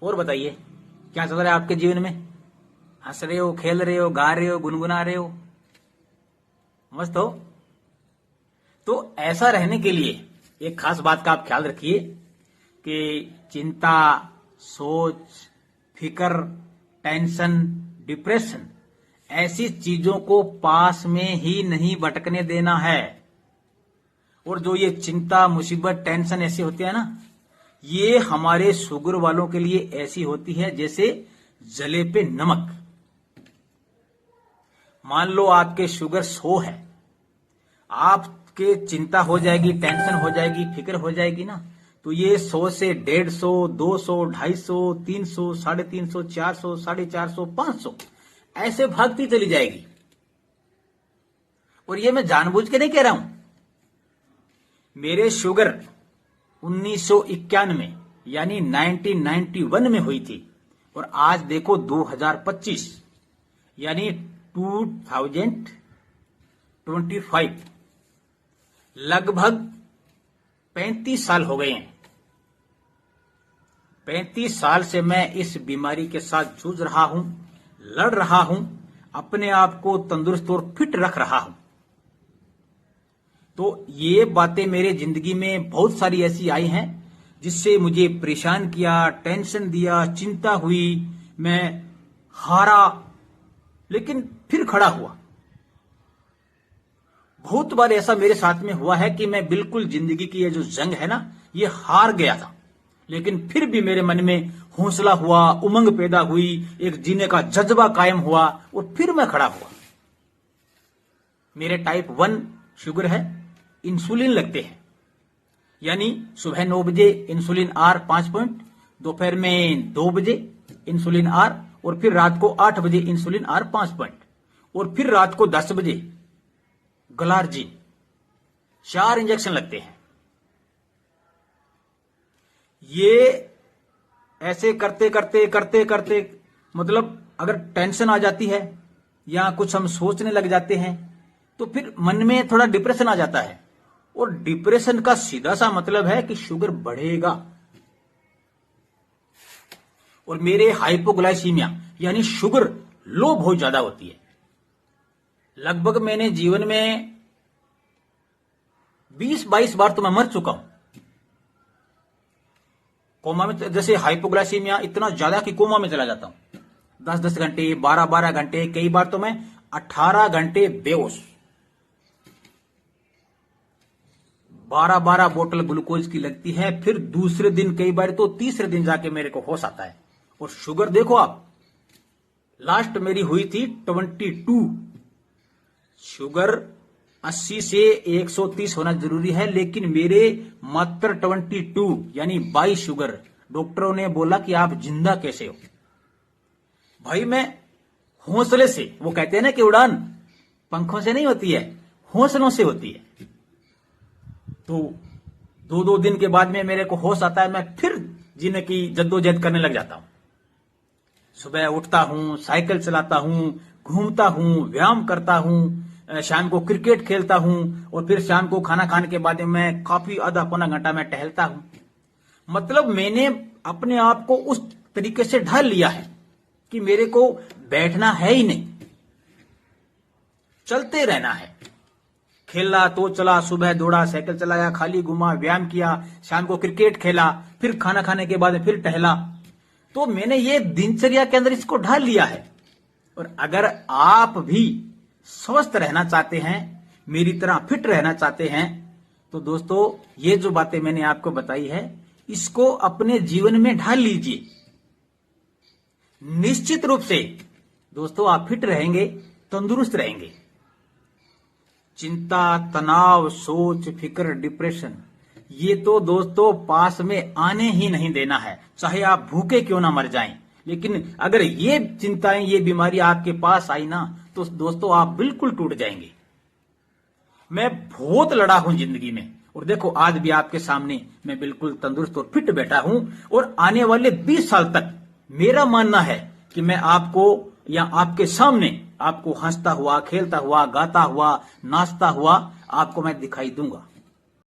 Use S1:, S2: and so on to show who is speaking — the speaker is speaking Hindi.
S1: और बताइए, क्या चल रहा है आपके जीवन में? हंस रहे हो, खेल रहे हो, गा रहे हो, गुनगुना रहे हो, मस्त हो? तो ऐसा रहने के लिए एक खास बात का आप ख्याल रखिए कि चिंता, सोच, फिक्र, टेंशन, डिप्रेशन ऐसी चीजों को पास में ही नहीं भटकने देना है। और जो ये चिंता, मुसीबत, टेंशन ऐसी होती है ना, ये हमारे शुगर वालों के लिए ऐसी होती है जैसे जले पे नमक। मान लो आपके शुगर 100 है, आपके चिंता हो जाएगी, टेंशन हो जाएगी, फिक्र हो जाएगी ना, तो ये 100 से 150, 200, 250, 300, 350, 400, 450, 500 ऐसे भागती चली जाएगी। और ये मैं जानबूझ के नहीं कह रहा हूं। मेरे शुगर 1991 यानी 1991 में हुई थी, और आज देखो 2025 यानी 2025, लगभग 35 साल हो गए हैं। 35 साल से मैं इस बीमारी के साथ जूझ रहा हूं, लड़ रहा हूं, अपने आप को तंदुरुस्त और फिट रख रहा हूं। तो ये बातें मेरे जिंदगी में बहुत सारी ऐसी आई हैं जिससे मुझे परेशान किया, टेंशन दिया, चिंता हुई, मैं हारा, लेकिन फिर खड़ा हुआ। बहुत बार ऐसा मेरे साथ में हुआ है कि मैं बिल्कुल जिंदगी की ये जो जंग है ना, ये हार गया था, लेकिन फिर भी मेरे मन में हौसला हुआ, उमंग पैदा हुई, एक जीने का जज्बा कायम हुआ, और फिर मैं खड़ा हुआ। मेरे टाइप 1 शुगर है, इंसुलिन लगते हैं, यानी सुबह 9 बजे इंसुलिन आर 5 पॉइंट, दोपहर में 2 बजे इंसुलिन आर, और फिर रात को 8 बजे इंसुलिन आर 5 पॉइंट, और फिर रात को 10 बजे ग्लार्जिन। 4 इंजेक्शन लगते हैं। ये ऐसे करते करते मतलब अगर टेंशन आ जाती है या कुछ हम सोचने लग जाते हैं तो फिर मन में थोड़ा डिप्रेशन आ जाता है, और डिप्रेशन का सीधा सा मतलब है कि शुगर बढ़ेगा। और मेरे हाइपोग्लाइसीमिया यानी शुगर लो बहुत ज्यादा होती है। लगभग मैंने जीवन में 20-22 बार तो मैं मर चुका हूं कोमा में। जैसे हाइपोग्लाइसीमिया इतना ज्यादा कि कोमा में चला जाता हूं, 10-10 घंटे, 12-12 घंटे, कई बार तो मैं 18 घंटे बेहोश। 12-12 बोतल ग्लूकोज की लगती है, फिर दूसरे दिन, कई बार तो तीसरे दिन जाके मेरे को होश आता है। और शुगर देखो आप, लास्ट मेरी हुई थी 22। शुगर 80 से 130 होना जरूरी है, लेकिन मेरे मात्र 22 यानी 22 शुगर। डॉक्टरों ने बोला कि आप जिंदा कैसे हो? भाई मैं हौसले से, वो कहते हैं ना कि उड़ान पंखों से नहीं होती है, हौसलों से होती है। तो 2-2 दिन के बाद में मेरे को होश आता है, मैं फिर जीने की जद्दोजहद करने लग जाता हूं। सुबह उठता हूं, साइकिल चलाता हूं, घूमता हूं, व्यायाम करता हूं, शाम को क्रिकेट खेलता हूं, और फिर शाम को खाना खाने के बाद में काफी आधा पौना घंटा मैं टहलता हूं। मतलब मैंने अपने आप को उस तरीके से ढाल लिया है कि मेरे को बैठना है ही नहीं, चलते रहना है। खेला तो चला, सुबह दौड़ा, साइकिल चलाया, खाली घुमा, व्यायाम किया, शाम को क्रिकेट खेला, फिर खाना खाने के बाद फिर टहला। तो मैंने ये दिनचर्या के अंदर इसको ढाल लिया है। और अगर आप भी स्वस्थ रहना चाहते हैं, मेरी तरह फिट रहना चाहते हैं, तो दोस्तों ये जो बातें मैंने आपको बताई है, इसको अपने जीवन में ढाल लीजिए। निश्चित रूप से दोस्तों आप फिट रहेंगे, तंदुरुस्त रहेंगे। चिंता, तनाव, सोच, फिक्र, डिप्रेशन, ये तो दोस्तों पास में आने ही नहीं देना है, चाहे आप भूखे क्यों ना मर जाएं। लेकिन अगर ये चिंताएं, ये बीमारी आपके पास आई ना, तो दोस्तों आप बिल्कुल टूट जाएंगे। मैं बहुत लड़ा हूं जिंदगी में, और देखो आज भी आपके सामने मैं बिल्कुल तंदुरुस्त और फिट बैठा हूं। और आने वाले 20 साल तक मेरा मानना है कि मैं आपको या आपके सामने आपको हंसता हुआ, खेलता हुआ, गाता हुआ, नाचता हुआ आपको मैं दिखाई दूंगा।